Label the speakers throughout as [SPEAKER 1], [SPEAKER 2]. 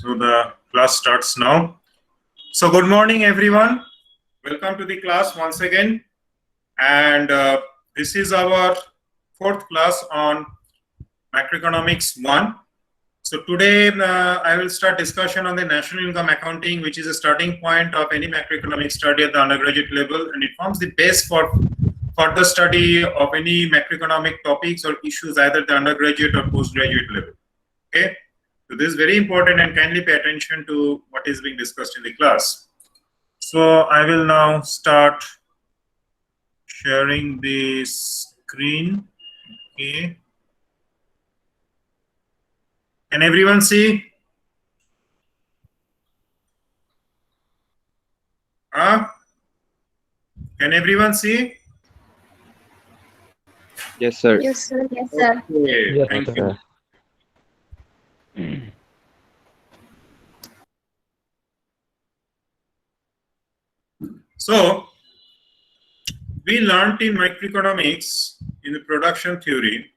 [SPEAKER 1] So the class starts now. So good morning, everyone. Welcome to the class once again. And this is our fourth class on Macroeconomics I. So today I will start discussion on the national income accounting, which is a starting point of any macroeconomic study at the undergraduate level, and it forms the base for further study of any macroeconomic topics or issues either at the undergraduate or postgraduate level. Okay. So this is very important, and kindly pay attention to what is being discussed in the class. So I will now start sharing the screen. Okay. Can everyone see? Can everyone see?
[SPEAKER 2] Yes, sir.
[SPEAKER 3] Yes, sir. Yes, sir.
[SPEAKER 1] Okay,
[SPEAKER 2] Yes,
[SPEAKER 1] thank
[SPEAKER 2] sir.
[SPEAKER 1] you. So we learned in microeconomics in the production theory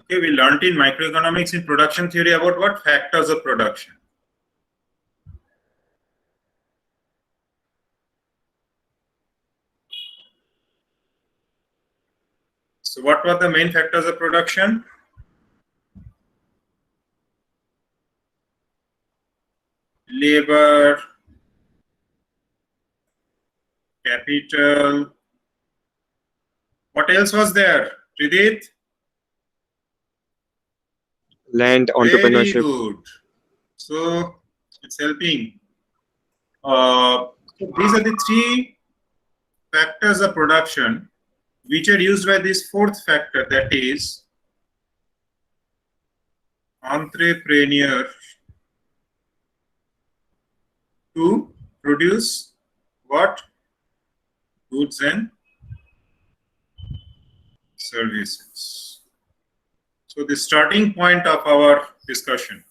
[SPEAKER 1] okay, we learned in microeconomics in production theory about what factors of production. So what were the main factors of production? Labor, capital. What else was there? Tridit?
[SPEAKER 2] Land,
[SPEAKER 1] Very
[SPEAKER 2] entrepreneurship.
[SPEAKER 1] good. So it's helping. So these are the three factors of production which are used by this fourth factor, that is entrepreneur, to produce what? Goods and services. So the starting point of our discussion.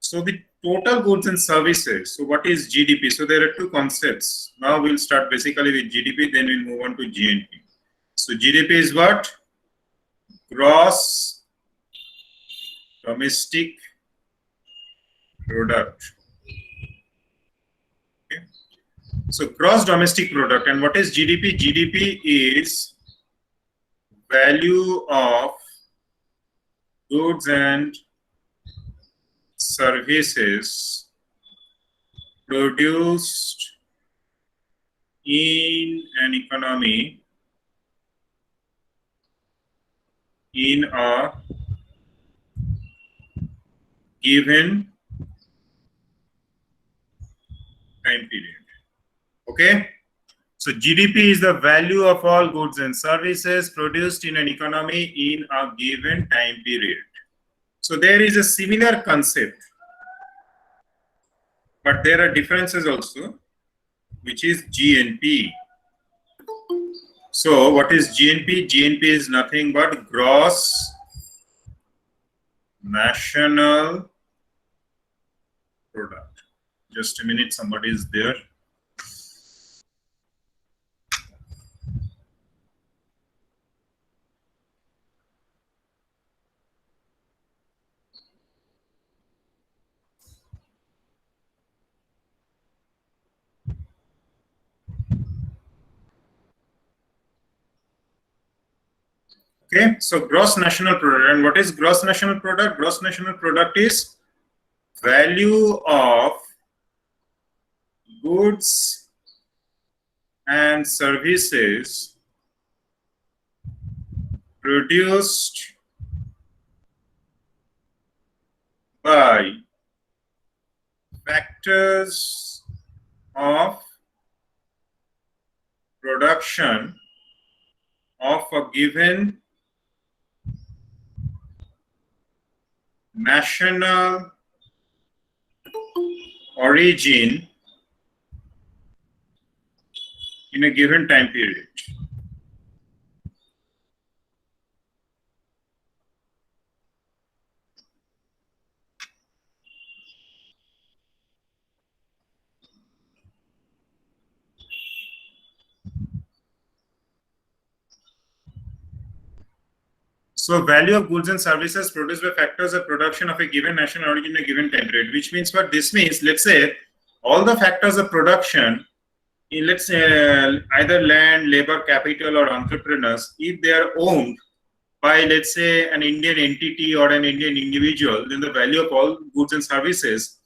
[SPEAKER 1] So the total goods and services. So what is GDP? So there are two concepts. Now we'll start basically with GDP, then we'll move on to GNP. So GDP is what? Gross domestic product. Okay. So gross domestic product. And what is GDP? GDP is value of goods and services produced in an economy in a given time period. Okay. So GDP is the value of all goods and services produced in an economy in a given time period. So there is a similar concept, but there are differences also, which is GNP. So what is GNP? GNP is nothing but gross national product. Just a minute, somebody is there. Okay, so gross national product. And what is gross national product? Gross national product is value of goods and services produced by factors of production of a given national origin in a given time period. So value of goods and services produced by factors of production of a given national origin in a given time period, which means what this means, let's say all the factors of production in, let's say, either land, labor, capital or entrepreneurs, if they are owned by, let's say, an Indian entity or an Indian individual, then the value of all goods and services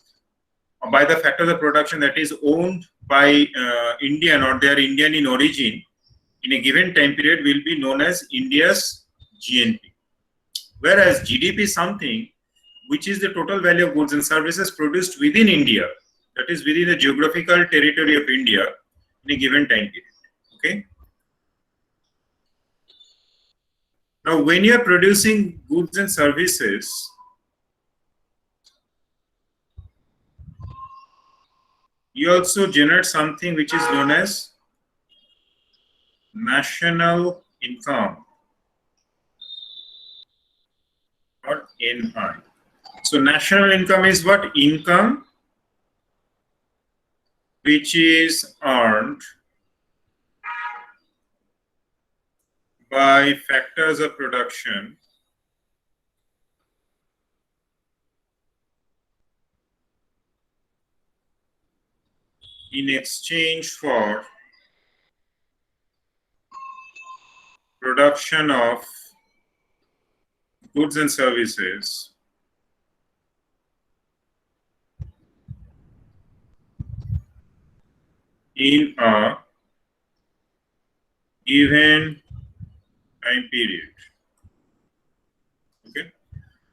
[SPEAKER 1] by the factors of production that is owned by Indian or they are Indian in origin in a given time period will be known as India's GNP. Whereas GDP is something which is the total value of goods and services produced within India, that is within the geographical territory of India in a given time period. Okay. Now, when you are producing goods and services, you also generate something which is known as national income or NI. So national income is what? Income which is earned by factors of production in exchange for production of goods and services in a given time period. Okay.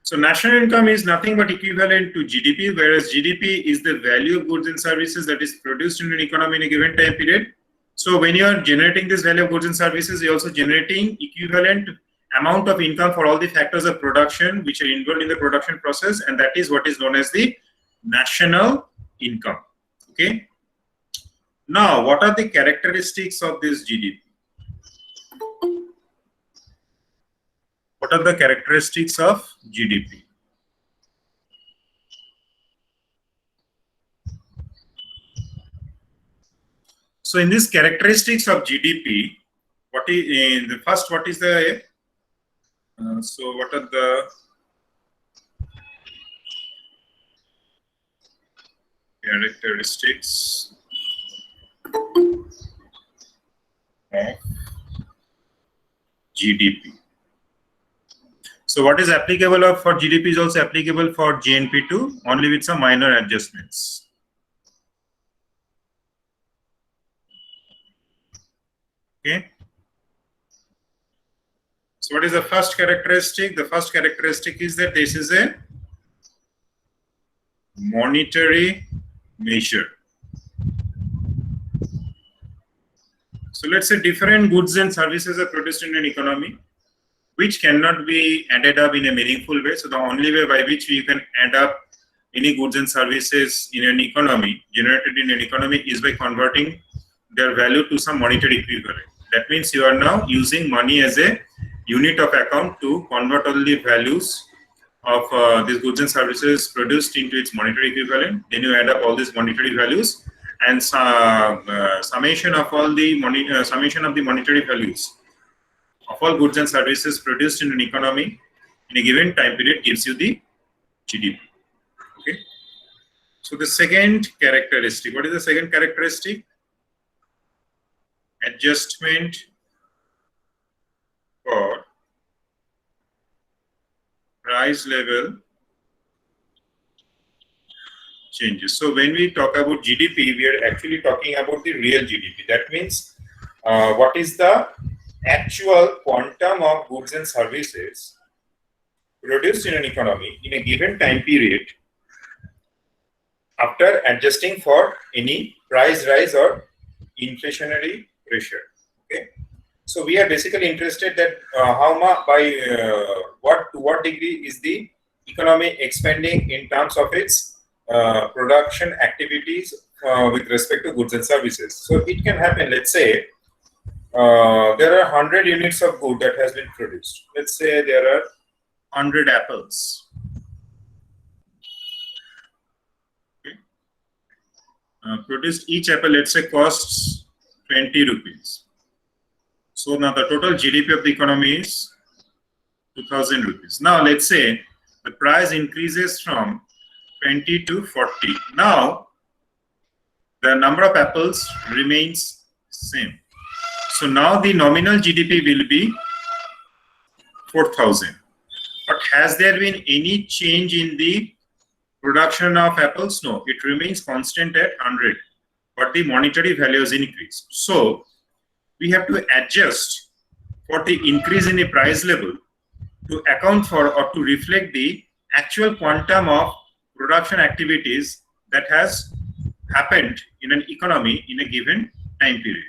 [SPEAKER 1] So national income is nothing but equivalent to GDP, whereas GDP is the value of goods and services that is produced in an economy in a given time period. So when you are generating this value of goods and services, you're also generating equivalent amount of income for all the factors of production which are involved in the production process, and that is what is known as the national income. Okay. Now, what are the characteristics of this GDP? What are the characteristics of GDP? So in these characteristics of GDP, what is in the first? What is the so what are the characteristics of GDP? So what is applicable for GDP is also applicable for GNP too, only with some minor adjustments. Okay. So what is the first characteristic? The first characteristic is that this is a monetary measure. So let's say different goods and services are produced in an economy which cannot be added up in a meaningful way. So the only way by which we can add up any goods and services in an economy, generated in an economy, is by converting their value to some monetary equivalent. That means you are now using money as a unit of account to convert all the values of these goods and services produced into its monetary equivalent. Then you add up all these monetary values and summation of all the summation of the monetary values of all goods and services produced in an economy in a given time period gives you the GDP. Okay. So the second characteristic, what is the second characteristic? Adjustment for price level changes. So when we talk about GDP, we are actually talking about the real GDP. That means what is the actual quantum of goods and services produced in an economy in a given time period after adjusting for any price rise or inflationary pressure. Okay. So we are basically interested that how much to what degree is the economy expanding in terms of its production activities with respect to goods and services. So it can happen, let's say there are 100 units of good that has been produced. Let's say there are 100 apples. Okay. Produced each apple, let's say, costs 20 rupees. So now the total GDP of the economy is 2,000 rupees. Now let's say the price increases from 20 to 40. Now the number of apples remains same. So now the nominal GDP will be 4,000. But has there been any change in the production of apples? No, it remains constant at 100. But the monetary value has increased. So we have to adjust for the increase in the price level to account for or to reflect the actual quantum of production activities that has happened in an economy in a given time period.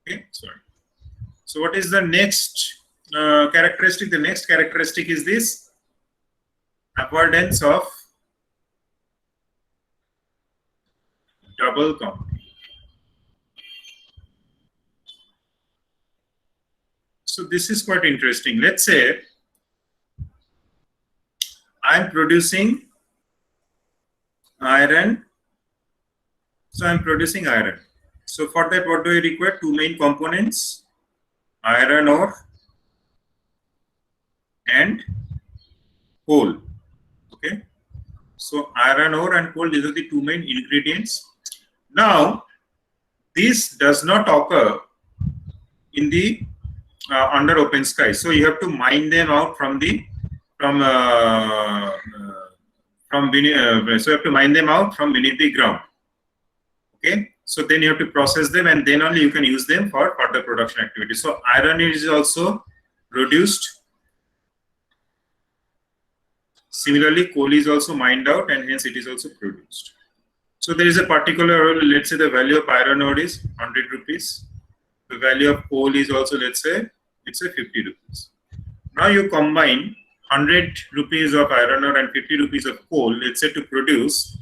[SPEAKER 1] Okay, sorry. So what is the next characteristic? The next characteristic is this avoidance of double counting. So this is quite interesting. Let's say I'm producing iron. So I'm producing iron. So for that, what do I require? Two main components, iron ore and coal. Okay. So iron ore and coal, these are the two main ingredients. Now, this does not occur in the under open sky. So you have to mine them out from beneath, so you have to mine them out from beneath the ground. Okay, so then you have to process them, and then only you can use them for further production activity. So iron is also produced. Similarly, coal is also mined out, and hence it is also produced. So there is a particular, let's say the value of iron ore is 100 rupees. The value of coal is also, let's say, it's a 50 rupees. Now you combine 100 rupees of iron ore and 50 rupees of coal, let's say, to produce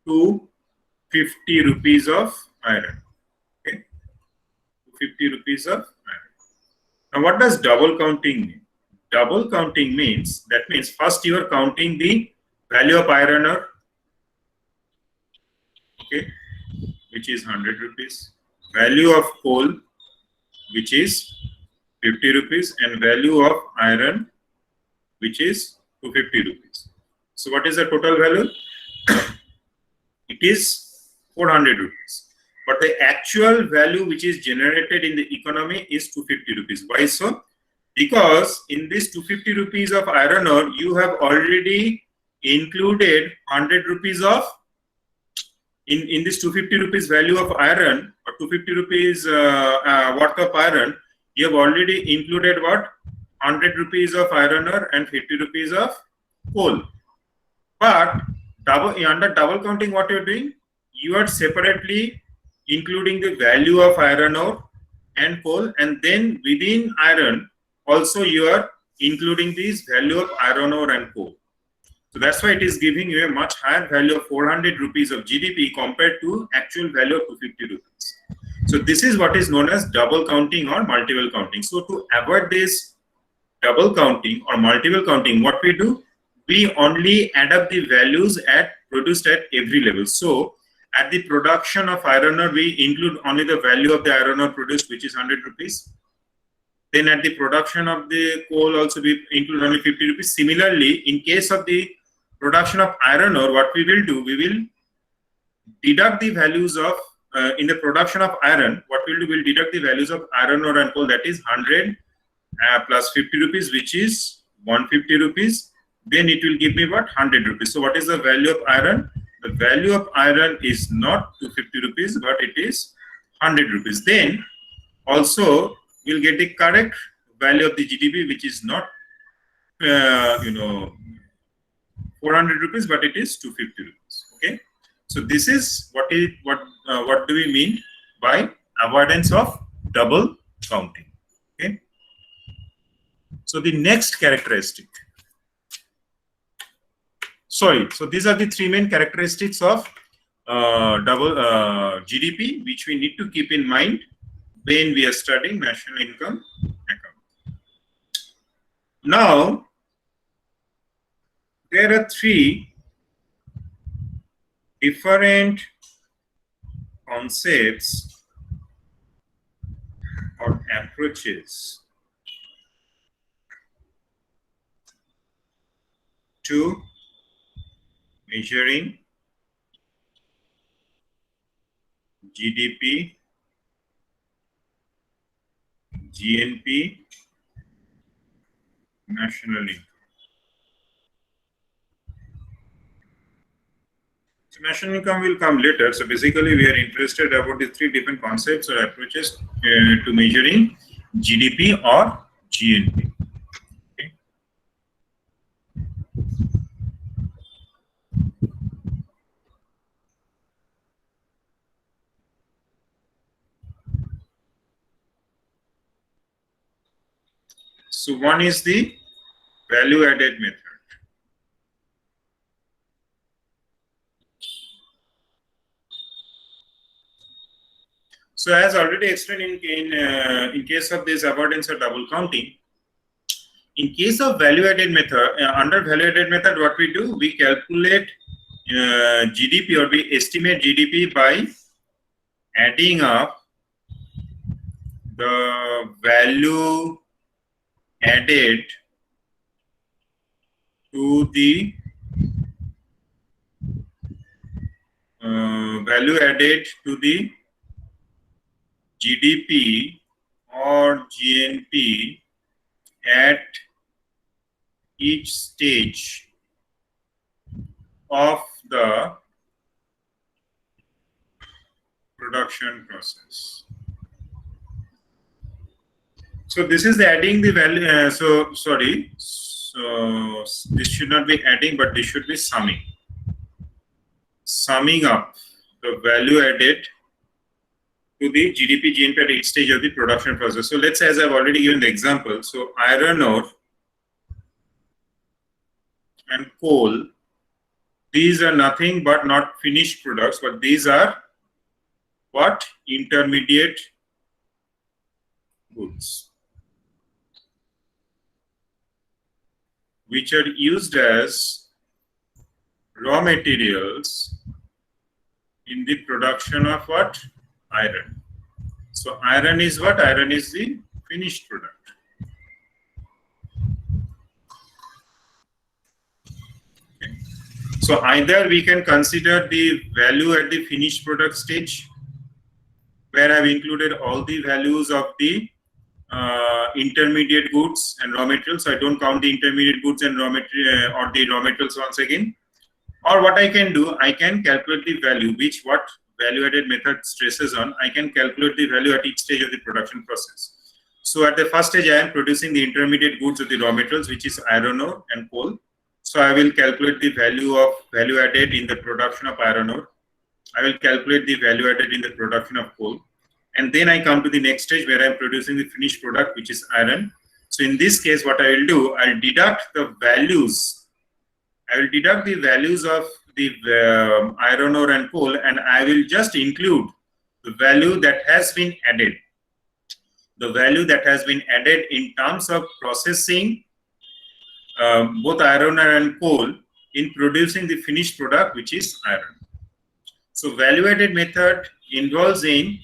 [SPEAKER 1] 250 rupees of iron. Okay, 250 rupees of iron. Now what does double counting mean? Double counting means, that means first you are counting the value of iron ore, okay, which is 100 rupees, value of coal, which is 50 rupees, and value of iron, which is 250 rupees. So what is the total value? It is 400 rupees. But the actual value which is generated in the economy is 250 rupees. Why so? Because in this 250 rupees of iron ore, you have already included 100 rupees of, in this 250 rupees value of iron, or 250 rupees worth of iron, you have already included what? 100 rupees of iron ore and 50 rupees of coal. But under double counting, what you are doing? You are separately including the value of iron ore and coal, and then within iron, also you are including this value of iron ore and coal. So that's why it is giving you a much higher value of 400 rupees of GDP compared to actual value of 250 rupees. So this is what is known as double counting or multiple counting. So to avoid this double counting or multiple counting, what we do? We only add up the values produced at every level. So at the production of iron ore, we include only the value of the iron ore produced, which is 100 rupees. Then at the production of the coal also we include only 50 rupees. Similarly, in case of the production of iron ore, what we will do, we will deduct the values of, in the production of iron, what we'll do, we'll deduct the values of iron ore and coal, that is 100 plus 50 rupees, which is 150 rupees. Then it will give me what? 100 rupees. So what is the value of iron? The value of iron is not 250 rupees, but it is 100 rupees. Then also we'll get the correct value of the GDP, which is not 400 rupees, but it is 250 rupees. Okay. So this is what do we mean by avoidance of double counting. Okay. So the next characteristic. So these are the three main characteristics of double GDP, which we need to keep in mind when we are studying national income account. Now, there are three different concepts or approaches to measuring GDP, GNP, national income. So national income will come later. So basically, we are interested about the three different concepts or approaches to measuring GDP or GNP. Okay. So one is the value-added method. So as already explained in case of this avoidance or double counting, in case of value-added method, under value-added method, what we do, we calculate GDP or we estimate GDP by adding up the value added to the GDP or GNP at each stage of the production process. So this is adding the value. So this should not be adding, but this should be summing. Summing up the value added to the GDP, GNP at each stage of the production process. So let's say, as I've already given the example, so iron ore and coal, these are nothing but not finished products, but these are what? Intermediate goods, which are used as raw materials in the production of what? Iron. So iron is what? Iron is the finished product. Okay. So either we can consider the value at the finished product stage, where I've included all the values of the intermediate goods and raw materials. So I don't count the intermediate goods and raw material or the raw materials once again. Or what I can do, I can calculate the value, which what value-added method stresses on. I can calculate the value at each stage of the production process. So at the first stage, I am producing the intermediate goods of the raw materials, which is iron ore and coal. So I will calculate the value of value added in the production of iron ore. I will calculate the value added in the production of coal. And then I come to the next stage where I am producing the finished product, which is iron. So in this case, what I will do, I'll deduct the values. I will deduct the values of the iron ore and coal, and I will just include the value that has been added. The value that has been added in terms of processing both iron ore and coal in producing the finished product, which is iron. So value-added method involves in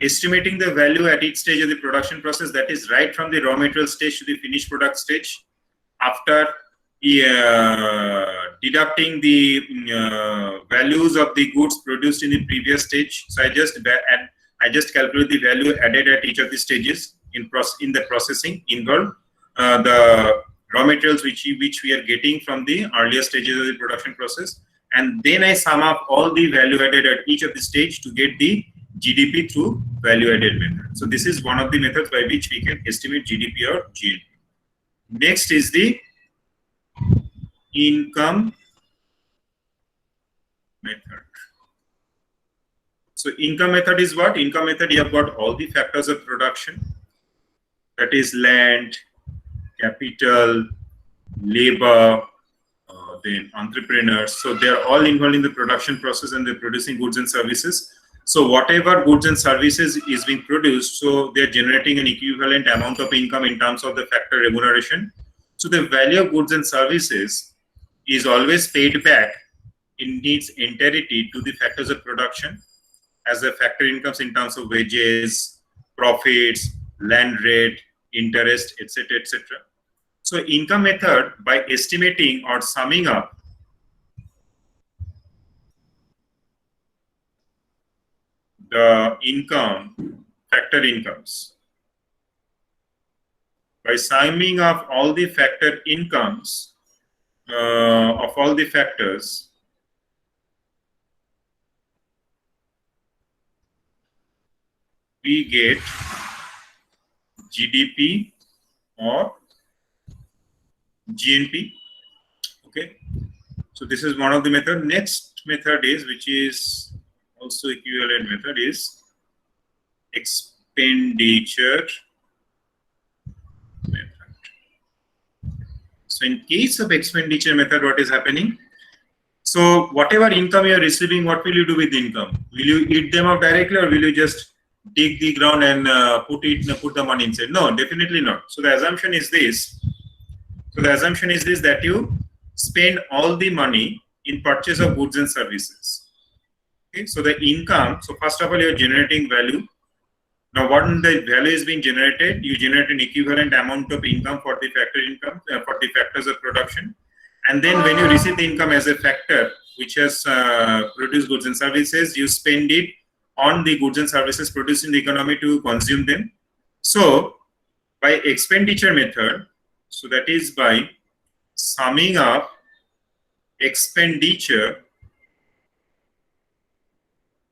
[SPEAKER 1] estimating the value at each stage of the production process, that is right from the raw material stage to the finished product stage, after deducting the values of the goods produced in the previous stage. So I just calculate the value added at each of the stages in the processing involved, the raw materials which we are getting from the earlier stages of the production process, and then I sum up all the value added at each of the stage to get the GDP through value added method. So this is one of the methods by which we can estimate GDP or GNP. Next is the income method. So income method is what? Income method, you have got all the factors of production, that is land, capital, labor, then entrepreneurs. So they are all involved in the production process and they're producing goods and services. So whatever goods and services is being produced, so they're generating an equivalent amount of income in terms of the factor remuneration. So the value of goods and services is always paid back in its entirety to the factors of production, as the factor incomes in terms of wages, profits, land rate, interest, etc., etc. So income method, by estimating or summing up the income, factor incomes, by summing up all the factor incomes of all the factors, we get GDP or GNP. Okay, so this is one of the method. Next method is, which is also equivalent method, is expenditure method. So in case of expenditure method, what is happening? So whatever income you are receiving, what will you do with the income? Will you eat them up directly, or will you just dig the ground and put the money inside? No, definitely not. So the assumption is this. That you spend all the money in purchase of goods and services. Okay, so the income. So first of all, you are generating value. Now, what the value is being generated, you generate an equivalent amount of income for the factor income, for the factors of production. And then when you receive the income as a factor which has produced goods and services, you spend it on the goods and services produced in the economy to consume them. So by expenditure method, so that is by summing up expenditure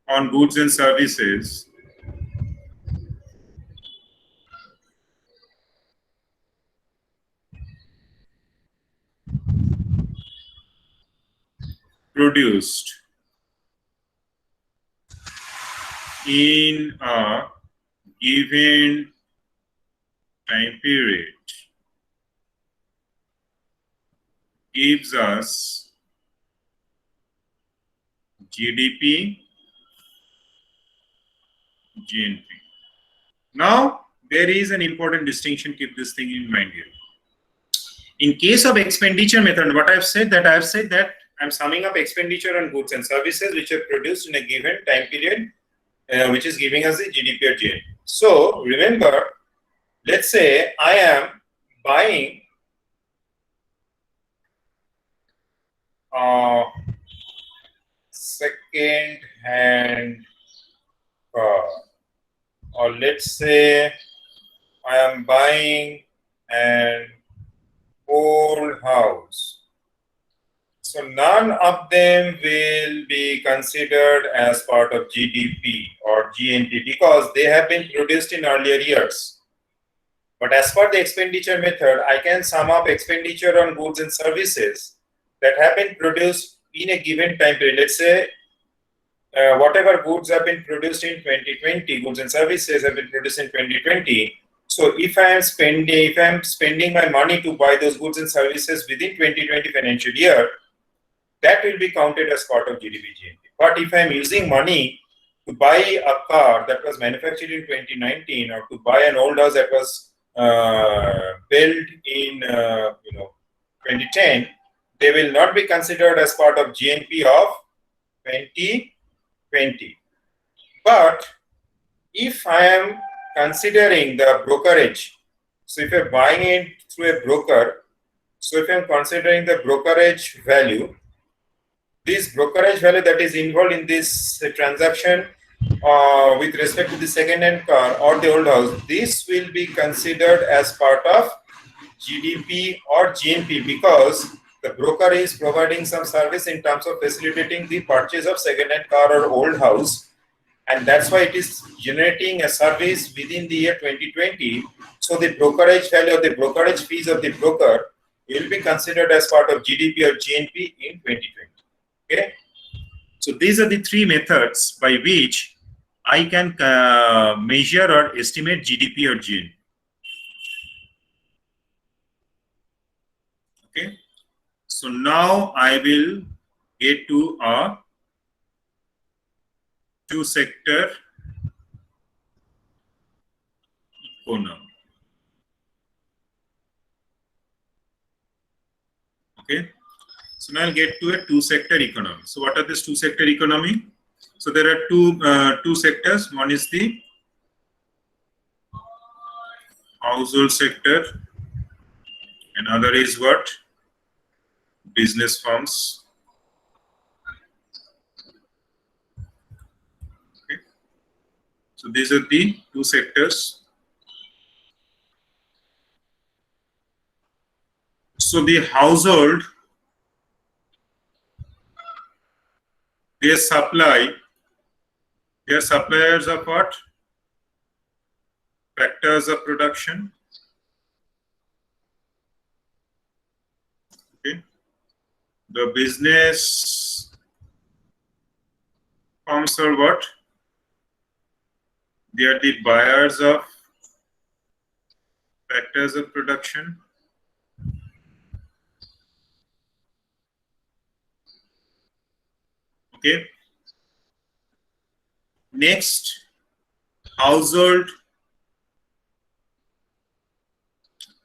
[SPEAKER 1] on goods and services produced in a given time period gives us GDP, GNP. Now, there is an important distinction. Keep this thing in mind here. In case of expenditure method, what I've said that I'm summing up expenditure on goods and services which are produced in a given time period, which is giving us the GDP or GNP. So remember, let's say I am buying second-hand car, or let's say I am buying an old house. So none of them will be considered as part of GDP or GNP because they have been produced in earlier years. But as per the expenditure method, I can sum up expenditure on goods and services that have been produced in a given time period. Let's say whatever goods have been produced in 2020, goods and services have been produced in 2020. So if I am spending my money to buy those goods and services within 2020 financial year, that will be counted as part of GDP GNP. But if I am using money to buy a car that was manufactured in 2019, or to buy an old house that was built in 2010, they will not be considered as part of GNP of 2020. But if I am considering the brokerage, so if I'm buying it through a broker, so if I'm considering the brokerage value, this brokerage value that is involved in this transaction with respect to the second-hand car or the old house, this will be considered as part of GDP or GNP because the broker is providing some service in terms of facilitating the purchase of second-hand car or old house, and that's why it is generating a service within the year 2020. So the brokerage value or the brokerage fees of the broker will be considered as part of GDP or GNP in 2020. Okay, so these are the three methods by which I can measure or estimate GDP or GNP. Okay, so now I will get to a two-sector economy. Okay. So now I'll get to a two-sector economy. So what are this two-sector economy? So there are two sectors. One is the household sector. Another is what? Business firms. Okay. So these are the two sectors. So the household, they supply, they are suppliers of what? Factors of production. Okay. The business firms are what? They are the buyers of factors of production. Okay. Next, household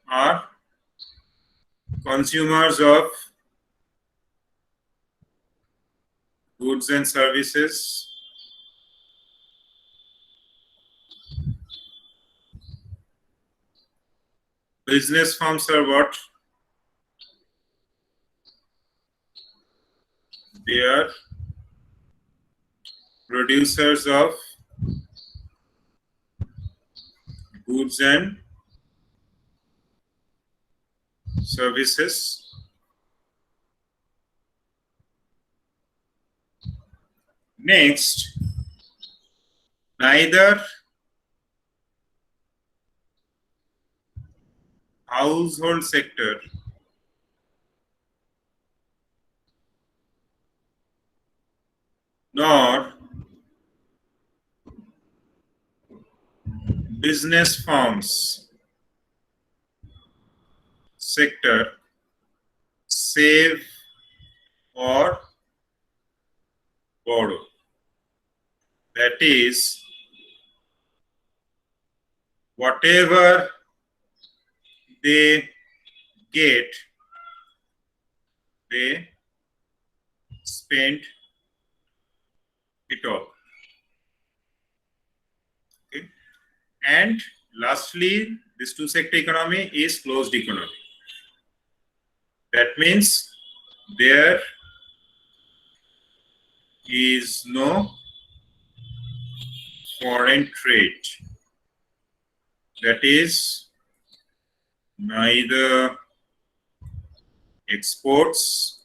[SPEAKER 1] are consumers of goods and services. Business firms are what? They are producers of goods and services. Next, neither household sector nor business firms sector save or borrow. That is, whatever they get, they spend it all. Okay. And lastly, this two sector economy is closed economy. That means there is no foreign trade. That is, neither exports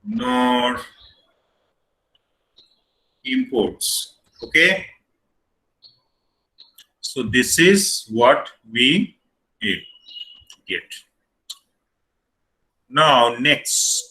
[SPEAKER 1] nor imports. Okay. So this is what we get. Now next.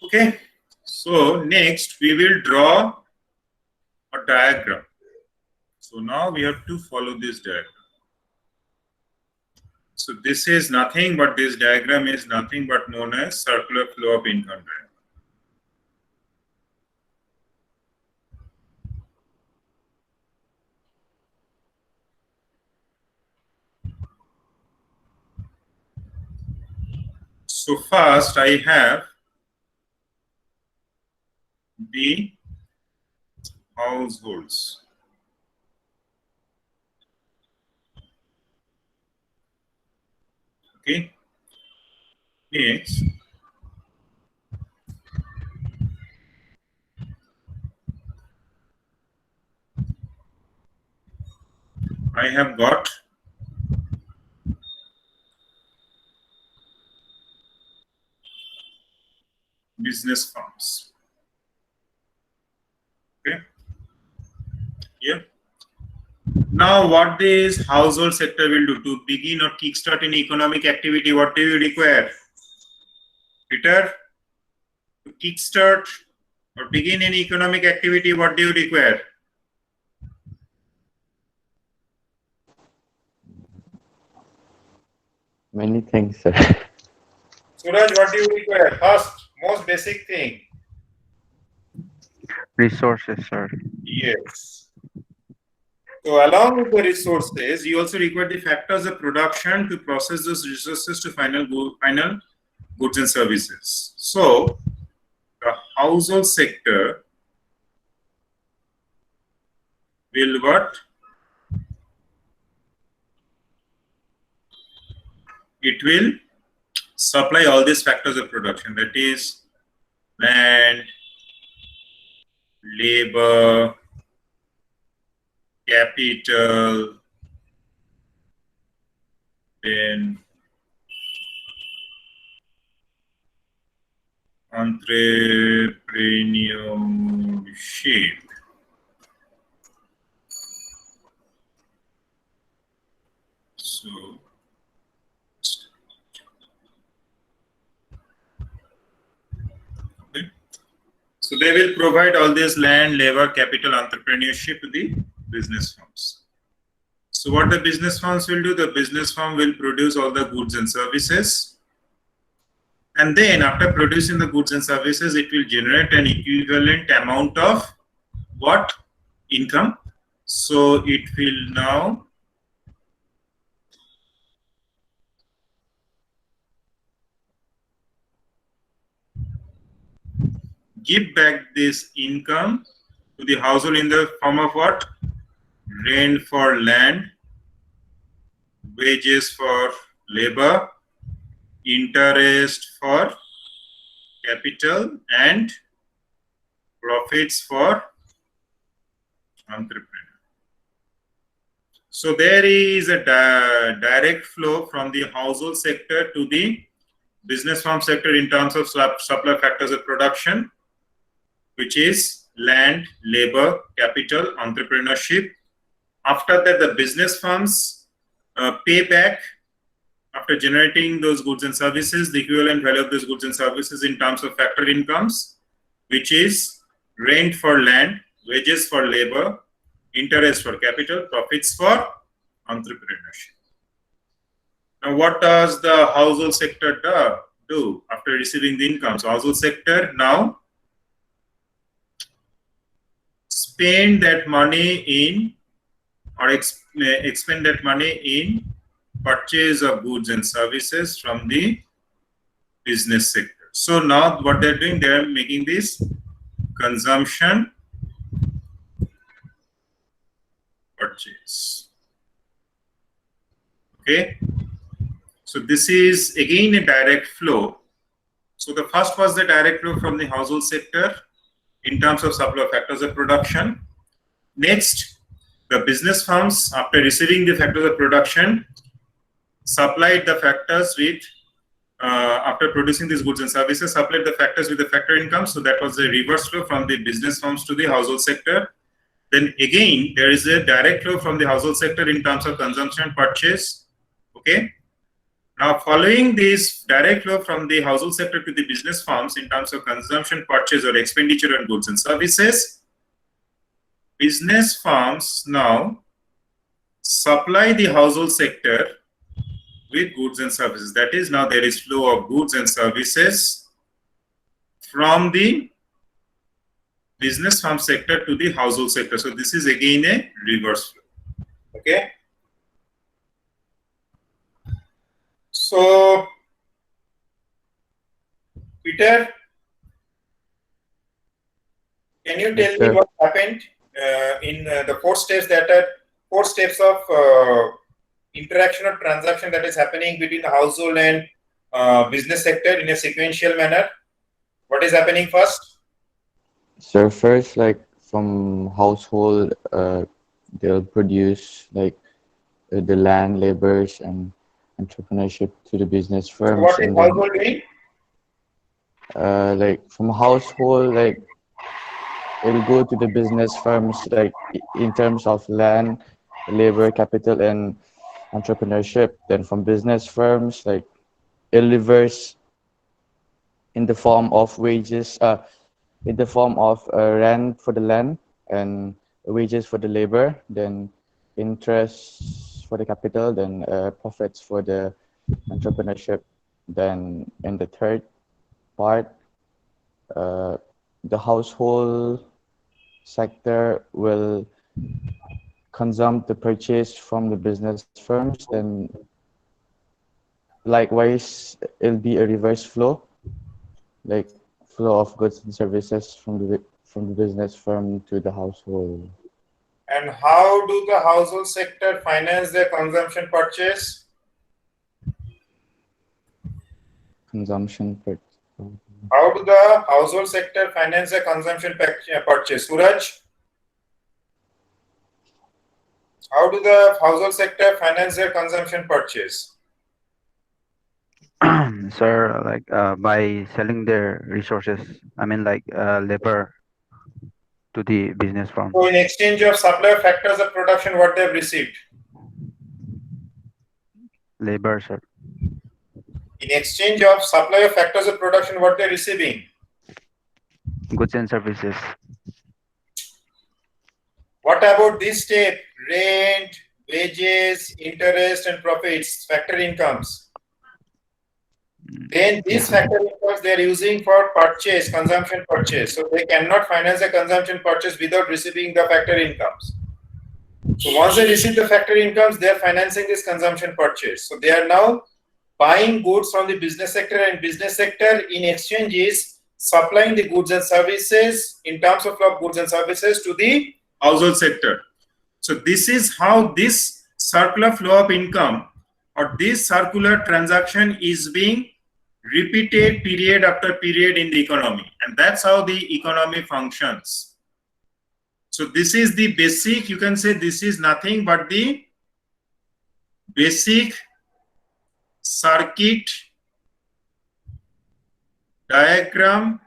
[SPEAKER 1] Okay. So next we will draw a diagram. So now we have to follow this diagram. So this is nothing but this diagram is nothing but known as circular flow of income diagram. So first I have the households. Okay. Next, I have got business firms. Okay. Here. Now, what this household sector will do to begin or kickstart an economic activity? What do you require, Peter? To kickstart or begin an economic activity, what do you require?
[SPEAKER 2] Many things, sir.
[SPEAKER 1] Suraj, what do you require? First, most basic thing.
[SPEAKER 3] Resources, sir.
[SPEAKER 1] Yes. So along with the resources, you also require the factors of production to process those resources to final goods and services. So the household sector will what? It will supply all these factors of production, that is land, labor, capital, then entrepreneurship. So, okay. So they will provide all this land, labor, capital, entrepreneurship to the business firms. So what the business firms will do, the business firm will produce all the goods and services. And then after producing the goods and services, it will generate an equivalent amount of what? Income. So it will now give back this income to the household in the form of what? Rent for land, wages for labor, interest for capital, and profits for entrepreneur. So there is a direct flow from the household sector to the business farm sector in terms of supply factors of production, which is land, labor, capital, entrepreneurship. After that, the business firms pay back after generating those goods and services, the equivalent value of those goods and services in terms of factor incomes, which is rent for land, wages for labor, interest for capital, profits for entrepreneurship. Now, what does the household sector do after receiving the income? So, household sector now spend that money in or expend that money in purchase of goods and services from the business sector. So now what they're doing, they're making this consumption purchase. Okay. So this is again a direct flow. So the first was the direct flow from the household sector in terms of supply factors of production. Next, the business firms, after receiving the factors of production, supplied the factors with after producing these goods and services, supplied the factors with the factor income. So that was the reverse flow from the business firms to the household sector. Then again, there is a direct flow from the household sector in terms of consumption purchase. Okay. Now, following this direct flow from the household sector to the business firms in terms of consumption purchase or expenditure on goods and services, business firms now supply the household sector with goods and services. That is, now there is flow of goods and services from the business farm sector to the household sector. So this is again a reverse flow. Okay. So Peter, can you tell me what happened in the four steps of interaction or transaction that is happening between the household and business sector in a sequential manner? What is happening first?
[SPEAKER 2] So first, like from household, they'll produce like the land, labors, and entrepreneurship to the business firms.
[SPEAKER 1] So what is
[SPEAKER 2] and
[SPEAKER 1] household doing?
[SPEAKER 2] Like from household, like it'll go to the business firms, like in terms of land, labor, capital, and entrepreneurship. Then from business firms, like it'll reverse in the form of wages, in the form of rent for the land and wages for the labor, then interest for the capital, then profits for the entrepreneurship. Then in the third part, uh, the household sector will consume the purchase from the business firms. Then likewise, it'll be a reverse flow, like flow of goods and services from the business firm to the household.
[SPEAKER 1] And how do the household sector finance their consumption purchase?
[SPEAKER 2] Consumption per
[SPEAKER 1] How do the household sector finance their consumption purchase? Suraj, how do the household sector finance their consumption purchase?
[SPEAKER 3] Sir, like by selling their resources, I mean like labor to the business firm.
[SPEAKER 1] So in exchange of supply factors of production, what they've received?
[SPEAKER 3] Labor, sir.
[SPEAKER 1] In exchange of supply of factors of production, what they're receiving?
[SPEAKER 3] Goods and services.
[SPEAKER 1] What about this step? Rent, wages, interest, and profits, factor incomes. Then these
[SPEAKER 3] Yes, sir.
[SPEAKER 1] factor incomes they are using for purchase, consumption purchase. So they cannot finance a consumption purchase without receiving the factor incomes. So once they receive the factor incomes, they are financing this consumption purchase. So they are now buying goods from the business sector, and business sector in exchange is supplying the goods and services in terms of goods and services to the household sector. So this is how this circular flow of income or this circular transaction is being repeated period after period in the economy, and that's how the economy functions. So this is the basic, you can say this is nothing but the basic circuit diagram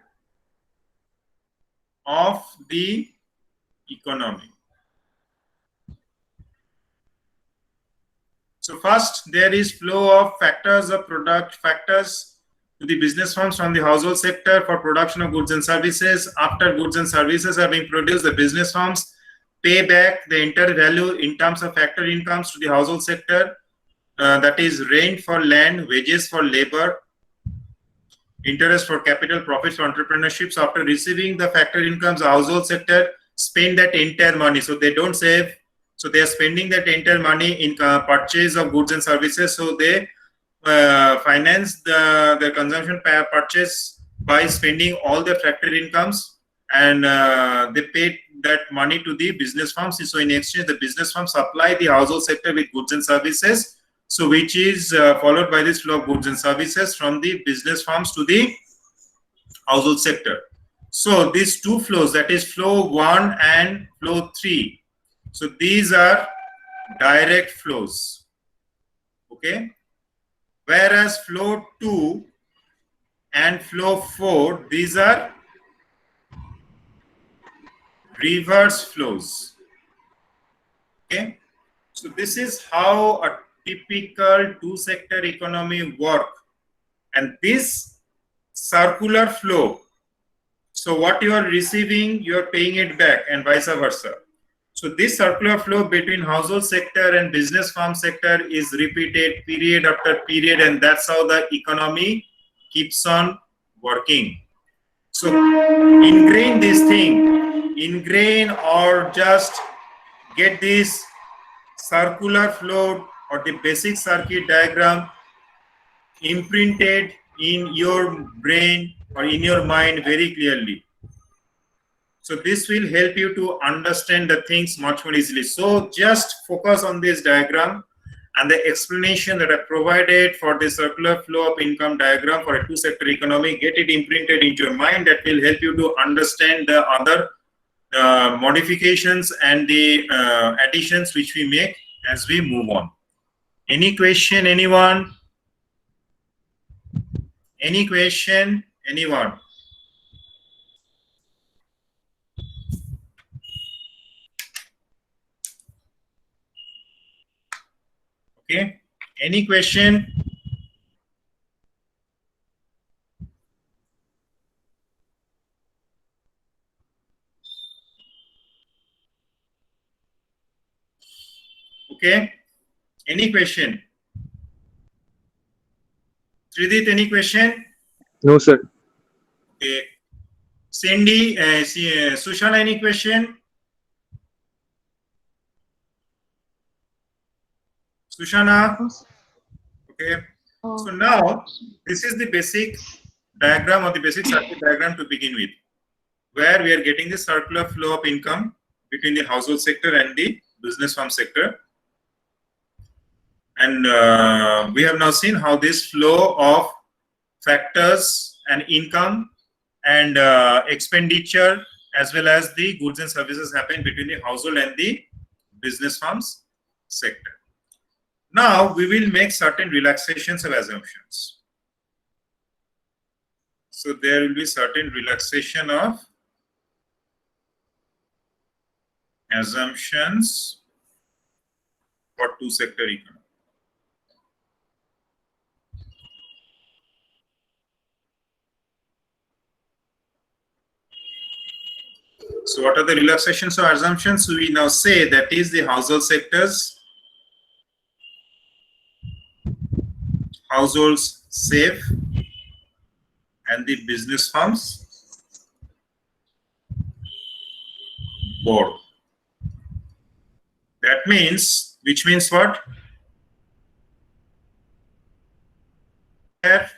[SPEAKER 1] of the economy. So first there is flow of factors of product factors to the business firms from the household sector for production of goods and services. After goods and services are being produced, the business firms pay back the entire value in terms of factor incomes to the household sector. That is rent for land, wages for labor, interest for capital, profits for entrepreneurship. So after receiving the factor incomes, the household sector spend that entire money. So they don't save. So they are spending that entire money in purchase of goods and services. So they finance the consumption purchase by spending all the factor incomes, and they pay that money to the business firms. So in exchange, the business firms supply the household sector with goods and services. So which is followed by this flow of goods and services from the business firms to the household sector. So these two flows, that is flow 1 and flow 3. So these are direct flows. Okay. Whereas flow 2 and flow 4, these are reverse flows. Okay. So this is how a typical two-sector economy work, and this circular flow. So what you are receiving, you are paying it back, and vice versa. So this circular flow between household sector and business farm sector is repeated period after period, and that's how the economy keeps on working. So ingrain this thing, ingrain or just get this circular flow or the basic circuit diagram imprinted in your brain or in your mind very clearly. So this will help you to understand the things much more easily. So just focus on this diagram and the explanation that I provided for the circular flow of income diagram for a two-sector economy. Get it imprinted into your mind. That will help you to understand the other modifications and the additions which we make as we move on. Any question, anyone? Any question, anyone? Okay, any question? Okay, any question? Tridit, any question?
[SPEAKER 4] No, sir.
[SPEAKER 1] Okay. Cindy, Sushana, any question? Sushana? Okay. So now, this is the basic diagram or the basic circuit diagram to begin with, where we are getting the circular flow of income between the household sector and the business firm sector. And we have now seen how this flow of factors and income and expenditure as well as the goods and services happen between the household and the business firms sector. Now we will make certain relaxations of assumptions. So there will be certain relaxation of assumptions for two sector economy. So what are the relaxations or assumptions? We now say that is the household sectors, households save, and the business firms borrow. That means, which means what? Factor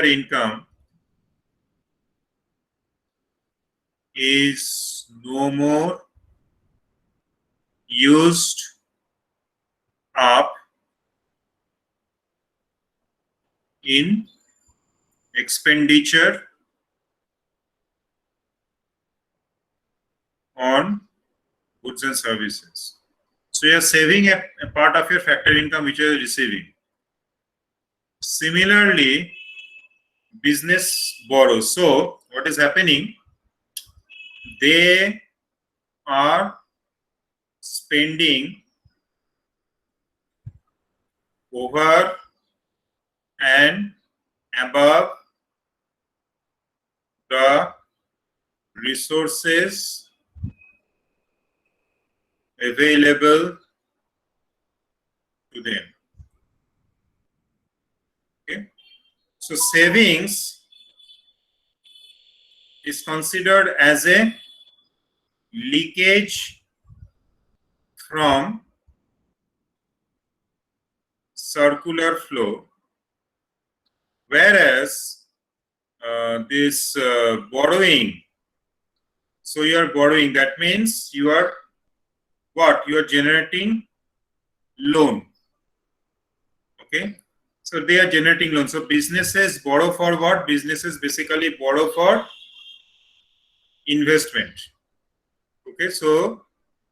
[SPEAKER 1] income is no more used up in expenditure on goods and services. So you are saving a part of your factor income which you are receiving. Similarly, business borrows. So what is happening? They are spending over and above the resources available to them. Okay. So savings is considered as a leakage from circular flow, whereas this borrowing, so you are borrowing, that means you are what? You are generating loan. Okay, so they are generating loan. So businesses borrow for what? Businesses basically borrow for investment. Okay, so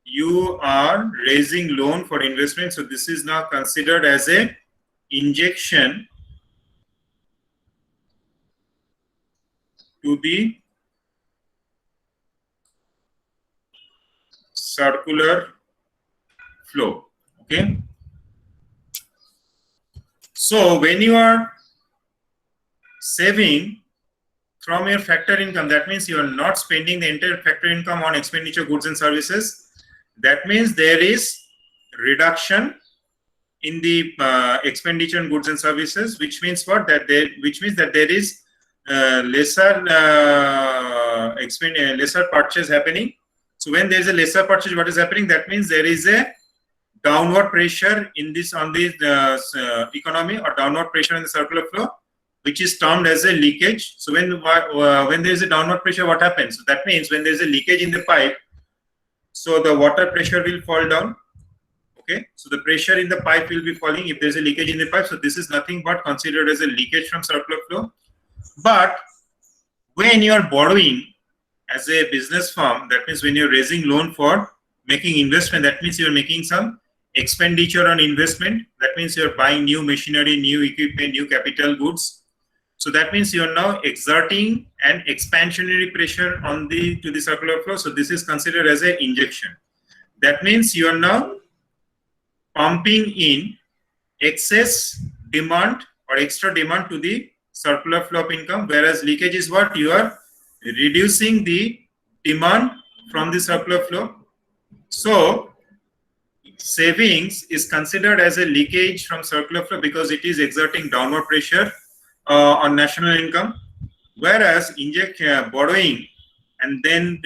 [SPEAKER 1] you are raising loan for investment. So this is now considered as a injection to the circular flow. Okay. So when you are saving from your factor income, that means you are not spending the entire factor income on expenditure, goods and services. That means there is reduction in the expenditure on goods and services, which means what? That there, which means that there is lesser purchase happening. So when there is a lesser purchase, what is happening? That means there is a downward pressure in this on the economy, or downward pressure in the circular flow, which is termed as a leakage. So when there is a downward pressure, what happens? So that means when there is a leakage in the pipe, so the water pressure will fall down. Okay, so the pressure in the pipe will be falling if there is a leakage in the pipe. So this is nothing but considered as a leakage from circular flow. But when you are borrowing as a business firm, that means when you're raising loan for making investment, that means you're making some expenditure on investment. That means you're buying new machinery, new equipment, new capital goods. So that means you're now exerting an expansionary pressure on the circular flow. So this is considered as an injection. That means you are now pumping in excess demand or extra demand to the circular flow of income, whereas leakage is what? You are reducing the demand from the circular flow. So savings is considered as a leakage from circular flow because it is exerting downward pressure on national income, whereas borrowing and then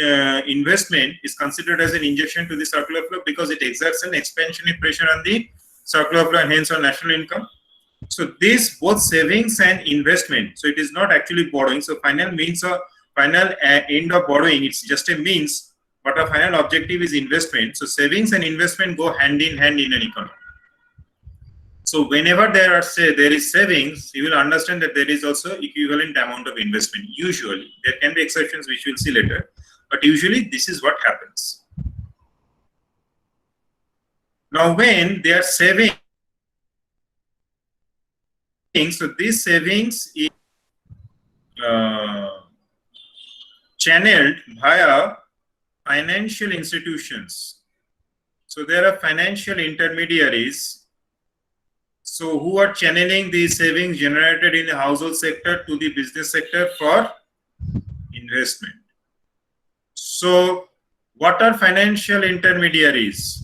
[SPEAKER 1] investment is considered as an injection to the circular flow because it exerts an expansionary pressure on the circular flow and hence on national income. So this both savings and investment, so it is not actually borrowing. So final means a final end of borrowing, it's just a means, but a final objective is investment. So savings and investment go hand in hand in an economy. So whenever there is savings, you will understand that there is also equivalent amount of investment. Usually, there can be exceptions which we'll see later, but usually this is what happens. Now, when they are saving, so this savings is channeled via financial institutions. So there are financial intermediaries, so who are channeling the savings generated in the household sector to the business sector for investment. So what are financial intermediaries?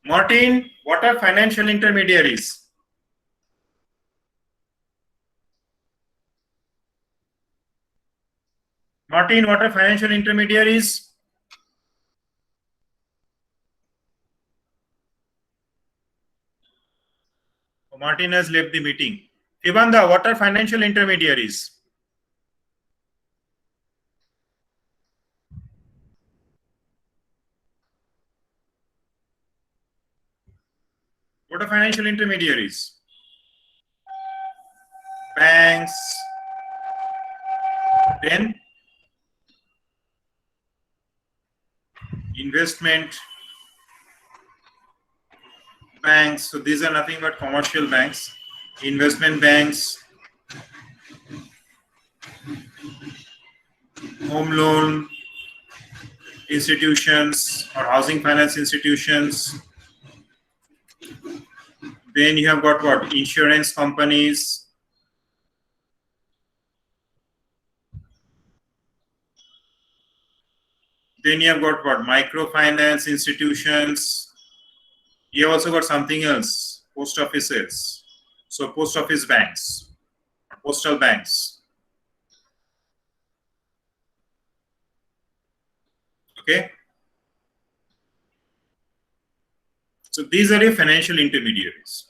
[SPEAKER 1] Martin, what are financial intermediaries? Martin, what are financial intermediaries? Oh, Martin has left the meeting. Ivanda, what are financial intermediaries? What are financial intermediaries? Banks, then investment banks. So these are nothing but commercial banks, investment banks, home loan institutions or housing finance institutions. Then you have got what? Insurance companies. Then you have got what? Microfinance institutions. You have also got something else, post offices. So post office banks, postal banks. Okay. So these are your financial intermediaries.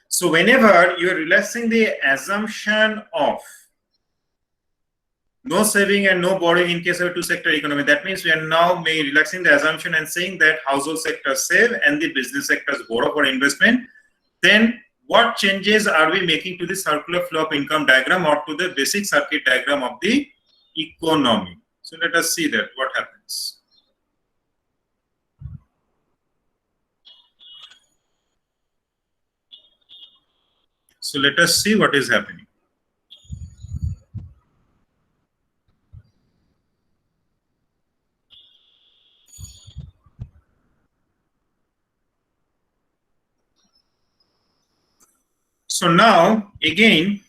[SPEAKER 1] So whenever you are relaxing the assumption of no saving and no borrowing in case of a two-sector economy, that means we are now relaxing the assumption and saying that household sectors save and the business sectors borrow for investment. Then what changes are we making to the circular flow of income diagram or to the basic circuit diagram of the economy? So let us see that what happens. So let us see what is happening. So now again,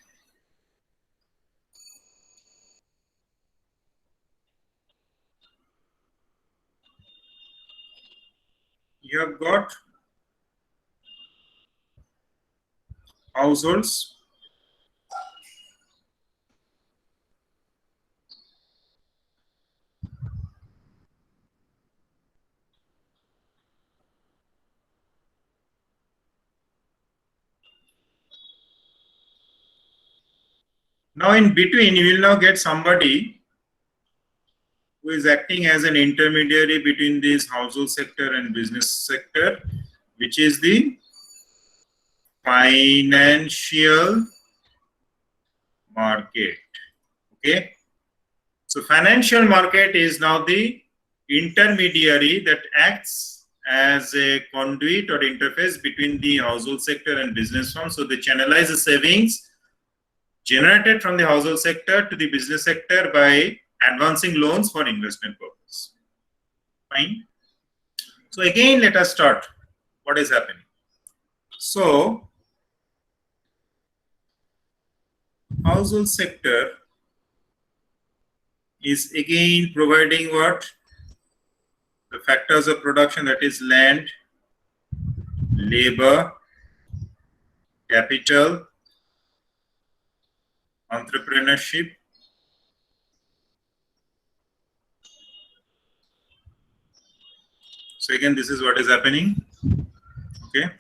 [SPEAKER 1] you have got households. Now in between, you will now get somebody who is acting as an intermediary between this household sector and business sector, which is the financial market. Okay. So financial market is now the intermediary that acts as a conduit or interface between the household sector and business firm. So they channelize the savings generated from the household sector to the business sector by advancing loans for investment purpose. Fine. So again, let us start. What is happening? So household sector is again providing what? the factors of production, that is land, labor, capital, entrepreneurship, so again this is what is happening. Okay,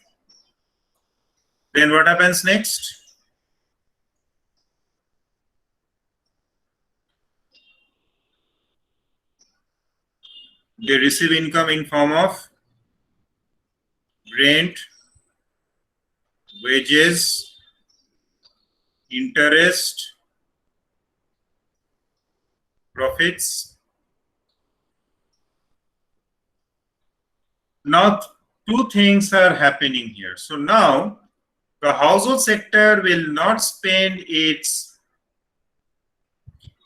[SPEAKER 1] then what happens next? They receive income in form of rent, wages, interest, profits. Now two things are happening here. So now the household sector will not spend its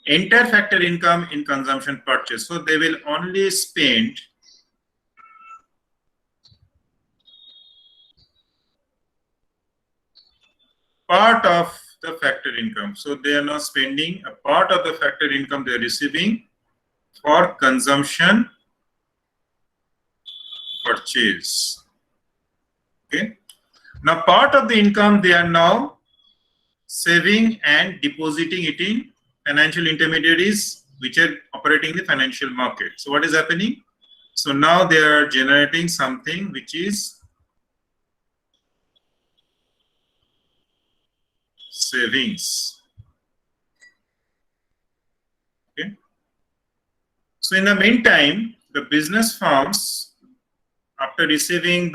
[SPEAKER 1] entire factor income in consumption purchase. So they will only spend part of the factor income. So they are not spending a part of the factor income they are receiving for consumption purchase. Okay. Now part of the income they are now saving and depositing it in financial intermediaries which are operating the financial market. So what is happening? So now they are generating something which is savings. Okay. So in the meantime, the business firms, after receiving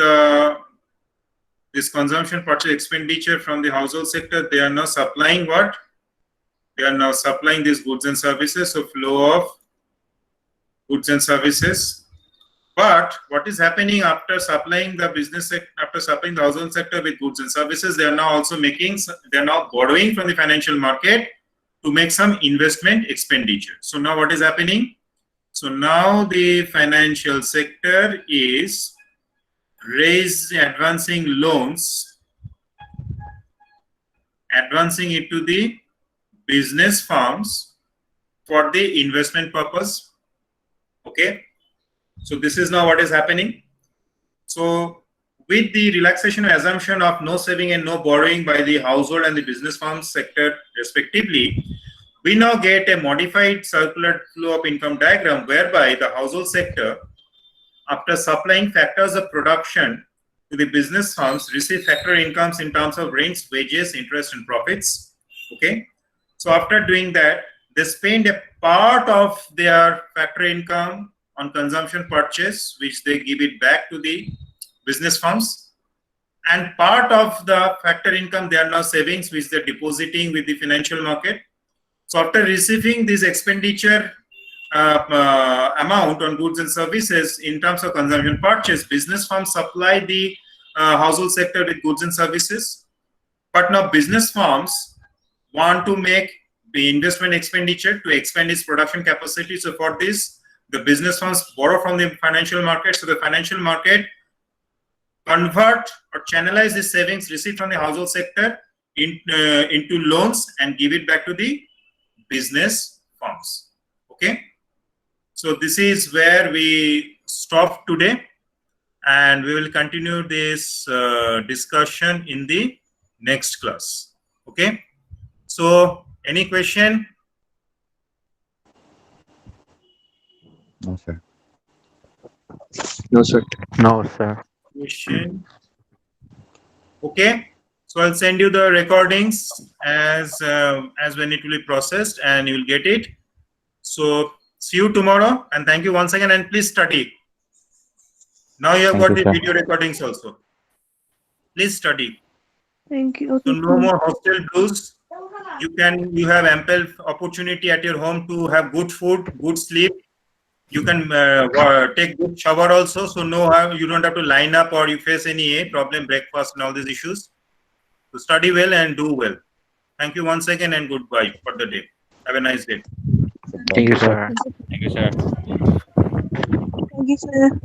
[SPEAKER 1] this consumption purchase expenditure from the household sector, they are now supplying what? They are now supplying these goods and services, so flow of goods and services. But what is happening after supplying the business sector, after supplying the household sector with goods and services, they are now also borrowing from the financial market to make some investment expenditure. So now what is happening? So now the financial sector is advancing loans, advancing it to the business firms for the investment purpose. Okay, so this is now what is happening. So with the relaxation assumption of no saving and no borrowing by the household and the business firms sector respectively, we now get a modified circular flow of income diagram whereby the household sector, after supplying factors of production to the business firms, receive factor incomes in terms of rents, wages, interest, and profits. Okay, so after doing that, they spend a part of their factor income on consumption purchase, which they give it back to the business firms, and part of the factor income they are now savings, which they're depositing with the financial market. So after receiving this expenditure amount on goods and services in terms of consumption purchase, business firms supply the household sector with goods and services. But now business firms want to make the investment expenditure to expand its production capacity. So for this, the business firms borrow from the financial market. So the financial market convert or channelize the savings received from the household sector into loans and give it back to the business firms. Okay, so this is where we stop today, and we will continue this discussion in the next class. Okay, so any question?
[SPEAKER 2] No, sir.
[SPEAKER 4] No, sir.
[SPEAKER 3] No, sir.
[SPEAKER 1] Question? Okay, so I'll send you the recordings as when it will be processed, and you will get it. So see you tomorrow, and thank you once again, and please study. Now you have
[SPEAKER 2] Thank
[SPEAKER 1] got
[SPEAKER 2] you,
[SPEAKER 1] the
[SPEAKER 2] sir.
[SPEAKER 1] video recordings also. Please study.
[SPEAKER 5] Thank you.
[SPEAKER 1] So
[SPEAKER 5] Okay,
[SPEAKER 1] no more hostel blues. You have ample opportunity at your home to have good food, good sleep. You can take good shower also. So you don't have to line up or you face any problem, breakfast and all these issues. So study well and do well. Thank you once again, and goodbye for the day. Have a nice day.
[SPEAKER 4] Thank you, sir.
[SPEAKER 3] Sir.
[SPEAKER 2] Thank you, sir.
[SPEAKER 5] Thank you, sir.